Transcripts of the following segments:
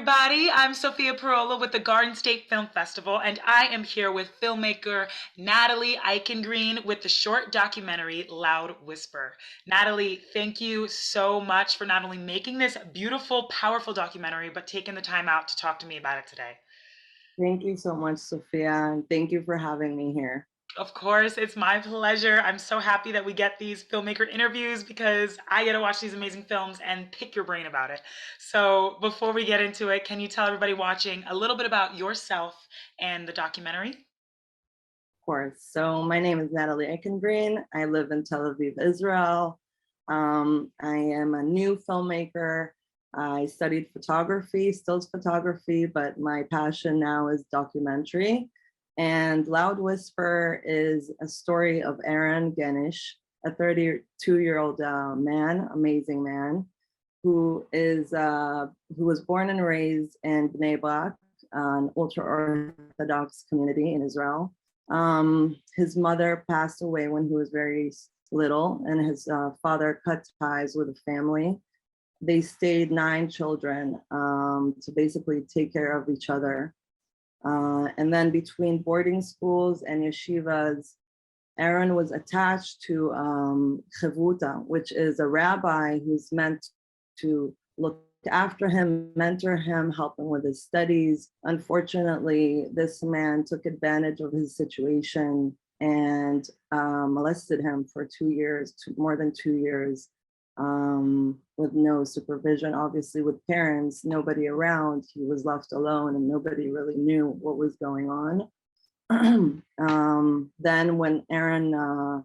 everybody. I'm Sophia Parola with the Garden State Film Festival, and I am here with filmmaker Natalie Eichengreen with the short documentary Loud Whisper. Natalie, thank you so much for not only making this beautiful, powerful documentary, but taking the time out to talk to me about it today. Thank you so much, Sophia, and thank you for having me here. Of course, it's my pleasure. I'm so happy that we get these filmmaker interviews because I get to watch these amazing films and pick your brain about it. So before we get into it, can you tell everybody watching a little bit about yourself and the documentary? Of course. So my name is Natalie Eichengreen. I live in Tel Aviv, Israel. I am a new filmmaker. I studied photography, stills photography, but my passion now is documentary. And Loud Whisper is a story of Aharon Genish, a 32-year-old man, amazing man, who was born and raised in Bnei Brak, an ultra-orthodox community in Israel. His mother passed away when he was very little, and his father cut ties with the family. They stayed 9 children to basically take care of each other. And then between boarding schools and yeshivas, Aharon was attached to Chavruta, which is a rabbi who's meant to look after him, mentor him, help him with his studies. Unfortunately, this man took advantage of his situation and molested him for 2 years, more than 2 years, with no supervision. Obviously, with parents, nobody around, he was left alone and nobody really knew what was going on. Then when Aharon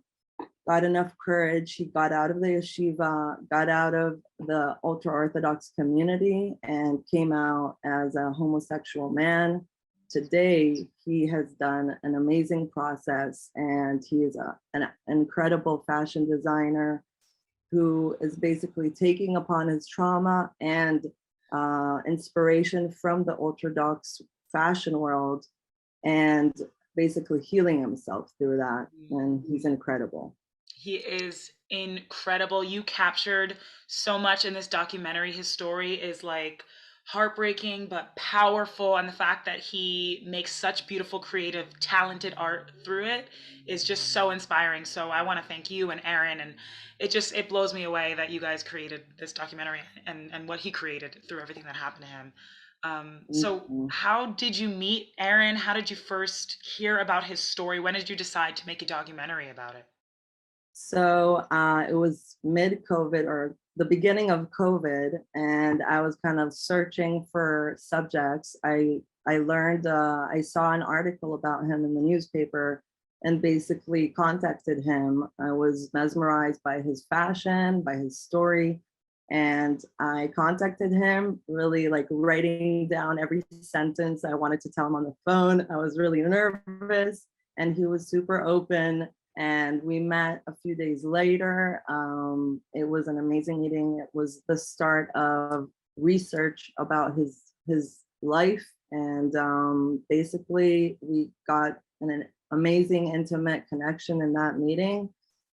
got enough courage, he got out of the yeshiva, got out of the ultra-orthodox community, and came out as a homosexual man. Today, he has done an amazing process, and he is an incredible fashion designer who is basically taking upon his trauma and inspiration from the orthodox fashion world and basically healing himself through that. And he's incredible. He is incredible. You captured so much in this documentary. His story is like heartbreaking but powerful, and the fact that he makes such beautiful, creative, talented art through it is just so inspiring. So I want to thank you and Aharon, and it blows me away that you guys created this documentary and what he created through everything that happened to him. So how did you meet Aharon? How did you first hear about his story? When did you decide to make a documentary about it? So it was mid-COVID or the beginning of COVID, and I was kind of searching for subjects. I learned, I saw an article about him in the newspaper and basically contacted him. I was mesmerized by his fashion, by his story, and I contacted him, really like writing down every sentence I wanted to tell him on the phone. I was really nervous, and he was super open. And we met a few days later. It was an amazing meeting. It was the start of research about his life. And basically we got an amazing intimate connection in that meeting.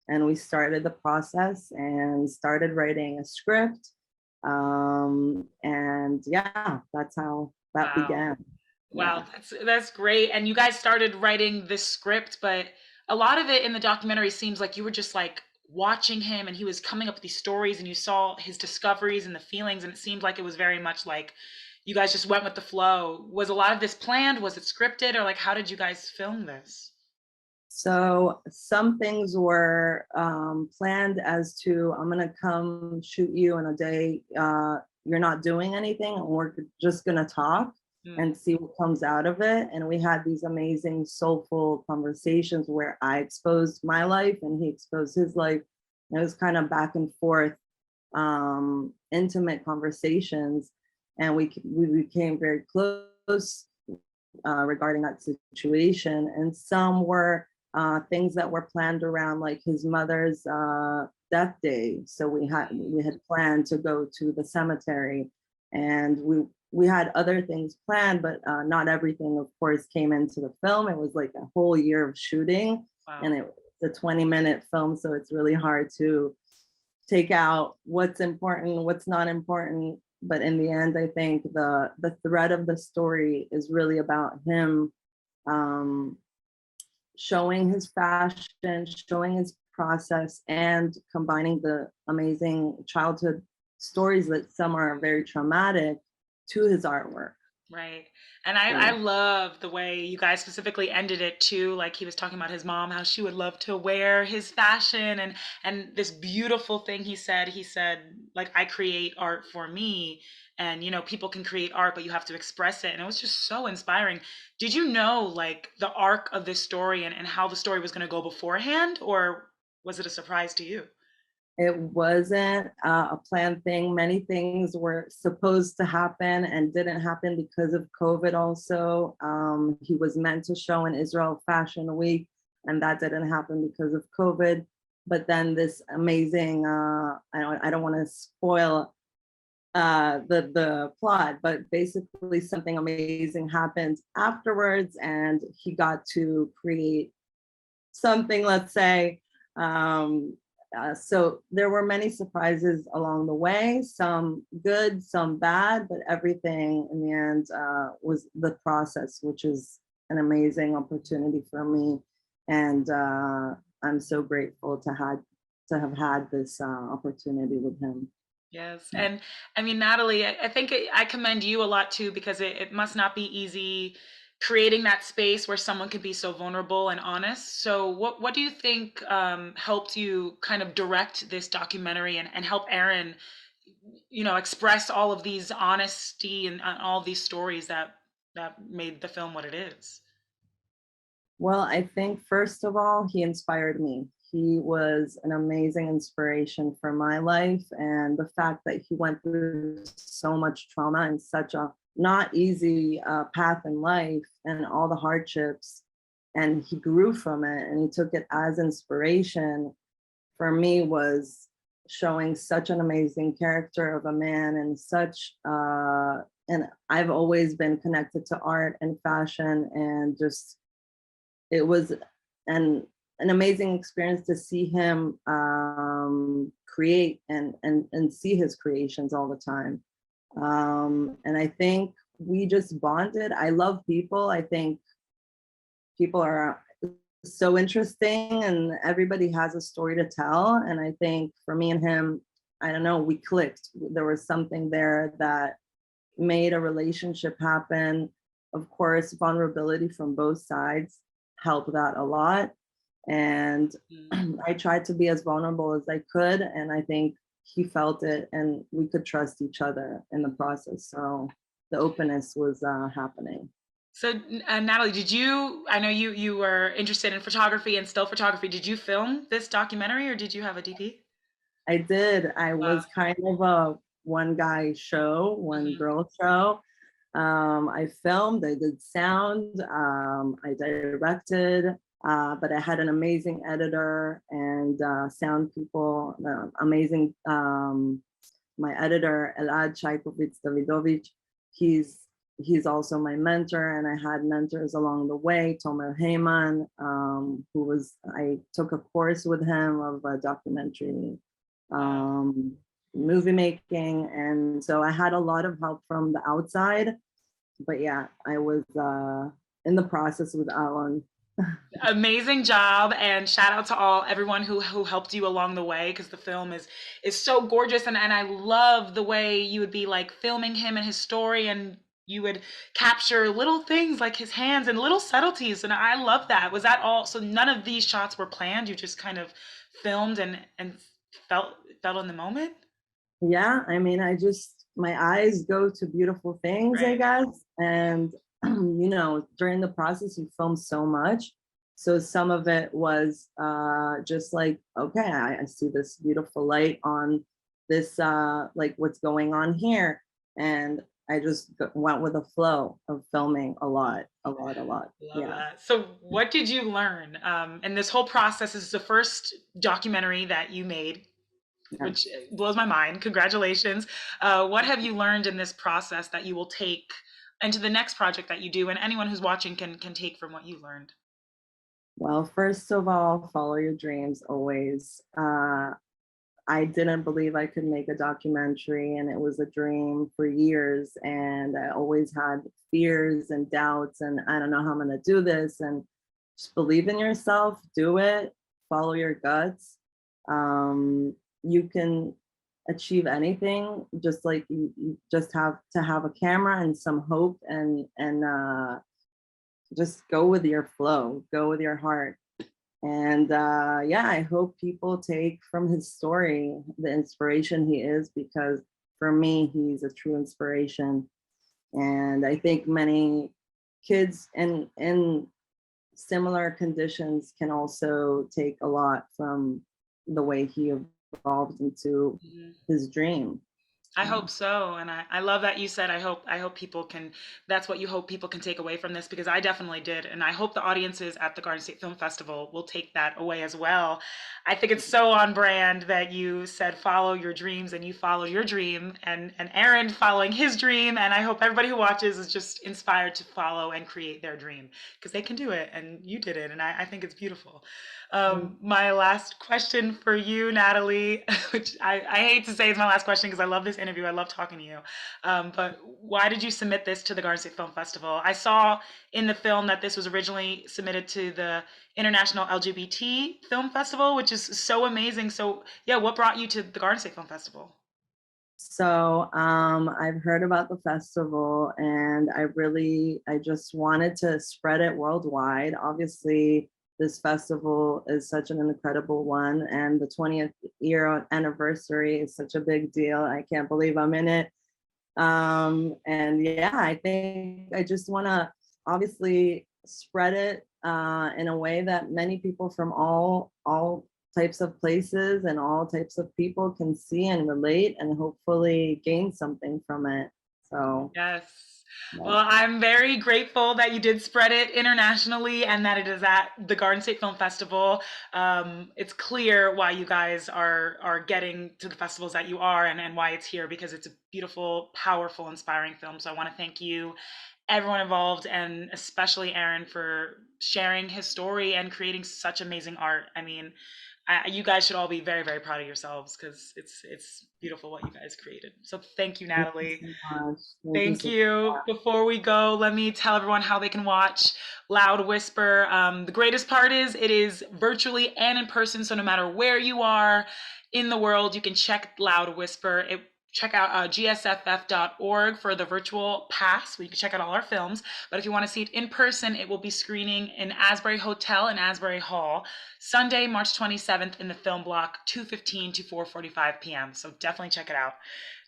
And we started the process and started writing a script. And yeah, that's how that began. Wow, that's great. And you guys started writing this script, but a lot of it in the documentary seems like you were just like watching him and he was coming up with these stories and you saw his discoveries and the feelings, and it seemed like it was very much like you guys just went with the flow. Was a lot of this planned? Was it scripted? Or like how did you guys film this? So some things were planned as to, I'm gonna come shoot you in a day, you're not doing anything and we're just gonna talk and see what comes out of it. And we had these amazing soulful conversations where I exposed my life and he exposed his life. And it was kind of back and forth, intimate conversations. And we became very close regarding that situation. And some were things that were planned around like his mother's death day. So we had planned to go to the cemetery, and we had other things planned, but not everything, of course, came into the film. It was like a whole year of shooting. Wow. And it's a 20-minute film, so it's really hard to take out what's important, what's not important. but in the end, I think the thread of the story is really about him um, showing his fashion, showing his process, and combining the amazing childhood stories that some are very traumatic to his artwork. Right. And I love the way you guys specifically ended it too. Like he was talking about his mom, how she would love to wear his fashion, and this beautiful thing he said, like, I create art for me. And people can create art, but you have to express it. And it was just so inspiring. Did you know like the arc of this story and how the story was going to go beforehand, or was it a surprise to you? It wasn't a planned thing. Many things were supposed to happen and didn't happen because of COVID also. He was meant to show in Israel Fashion Week, and that didn't happen because of COVID. But then this amazing, I don't want to spoil the plot, but basically something amazing happened afterwards, and he got to create something, let's say. So there were many surprises along the way, some good, some bad, but everything in the end was the process, which is an amazing opportunity for me. And I'm so grateful to have had this opportunity with him. Yes. And I mean, Natalie, I think I commend you a lot too, because it must not be easy creating that space where someone can be so vulnerable and honest. So what do you think helped you kind of direct this documentary and help Aaron, express all of these honesty and all these stories that made the film what it is? Well, I think first of all, he inspired me. He was an amazing inspiration for my life. And the fact that he went through so much trauma and such a not easy path in life and all the hardships, and he grew from it and he took it as inspiration, for me was showing such an amazing character of a man and such and I've always been connected to art and fashion, and just it was an amazing experience to see him create and see his creations all the time. And I think we just bonded. I love people. I think people are so interesting and everybody has a story to tell. And I think for me and him, I don't know, we clicked. There was something there that made a relationship happen. Of course, vulnerability from both sides helped that a lot. And I tried to be as vulnerable as I could. And I think he felt it and we could trust each other in the process. So the openness was happening. So, Natalie, I know you were interested in photography and still photography. Did you film this documentary or did you have a DP? I did. I Wow. was kind of a one guy show, one Mhm. girl show. I filmed, I did sound, I directed, but I had an amazing editor and sound people, amazing, my editor, Elad Chaikovitz Davidovich. He's he's also my mentor, and I had mentors along the way. Tomer Heyman, I took a course with him of a documentary um, movie making. And so I had a lot of help from the outside. But yeah, I was in the process with Aharon. Amazing job, and shout out to everyone who helped you along the way, because the film is so gorgeous, and I love the way you would be like filming him and his story, and you would capture little things like his hands and little subtleties, and I love that. Was that all? So none of these shots were planned. You just kind of filmed and felt felt in the moment. Yeah, I mean, my eyes go to beautiful things, I Right. guess. And, during the process, you film so much. So some of it was just like, okay, I see this beautiful light on this, like what's going on here. And I just went with the flow of filming a lot, a lot, a lot. Love Yeah. that. So, what did you learn? And this whole process is the first documentary that you made, which Yes. blows my mind. Congratulations. What have you learned in this process that you will take into the next project that you do, and anyone who's watching can take from what you learned? Well, first of all, follow your dreams always. I didn't believe I could make a documentary, and it was a dream for years. And I always had fears and doubts, and I don't know how I'm going to do this. And just believe in yourself, do it, follow your guts. You can achieve anything. Just like you just have to have a camera and some hope, and just go with your flow, go with your heart. And yeah, I hope people take from his story the inspiration he is, because for me, he's a true inspiration. And I think many kids in similar conditions can also take a lot from the way he evolved into his dream. I hope so. And I love that you said I hope people can, that's what you hope people can take away from this, because I definitely did. And I hope the audiences at the Garden State Film Festival will take that away as well. I think it's so on brand that you said follow your dreams, and you follow your dream, and Aaron following his dream. And I hope everybody who watches is just inspired to follow and create their dream, because they can do it, and you did it. And I think it's beautiful. My last question for you, Natalie, which I hate to say is my last question because I love this interview. I love talking to you. But why did you submit this to the Garden State Film Festival? I saw in the film that this was originally submitted to the International LGBT Film Festival, which is so amazing. So yeah, what brought you to the Garden State Film Festival? So I've heard about the festival, and I just wanted to spread it worldwide. Obviously, this festival is such an incredible one, and the 20th year anniversary is such a big deal. I can't believe I'm in it. And yeah, I think I just want to obviously spread it in a way that many people from all types of places and all types of people can see and relate, and hopefully gain something from it. So Yes. yeah. Well, I'm very grateful that you did spread it internationally and that it is at the Garden State Film Festival. It's clear why you guys are getting to the festivals that you are, and why it's here, because it's a beautiful, powerful, inspiring film. So I want to thank you, everyone involved, and especially Aaron, for sharing his story and creating such amazing art. I mean, you guys should all be very, very proud of yourselves, because it's beautiful what you guys created. So thank you, Thank you Natalie. so much. Thank you Thank so much. you. Before we go, let me tell everyone how they can watch Loud Whisper. The greatest part is it is virtually and in person, so no matter where you are in the world, you can check Loud Whisper. Check out gsff.org for the virtual pass, where you can check out all our films. But if you want to see it in person, it will be screening in Asbury Hotel in Asbury Hall, Sunday, March 27th in the film block, 2:15 to 4:45 p.m. So definitely check it out.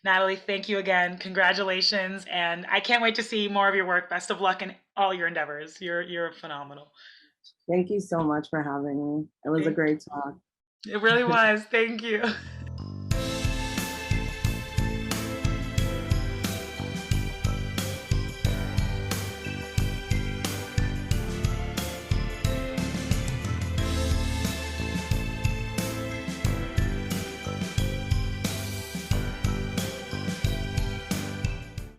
Natalie, thank you again. Congratulations. And I can't wait to see more of your work. Best of luck in all your endeavors. You're phenomenal. Thank you so much for having me. It was a great talk. It really was. Thank you.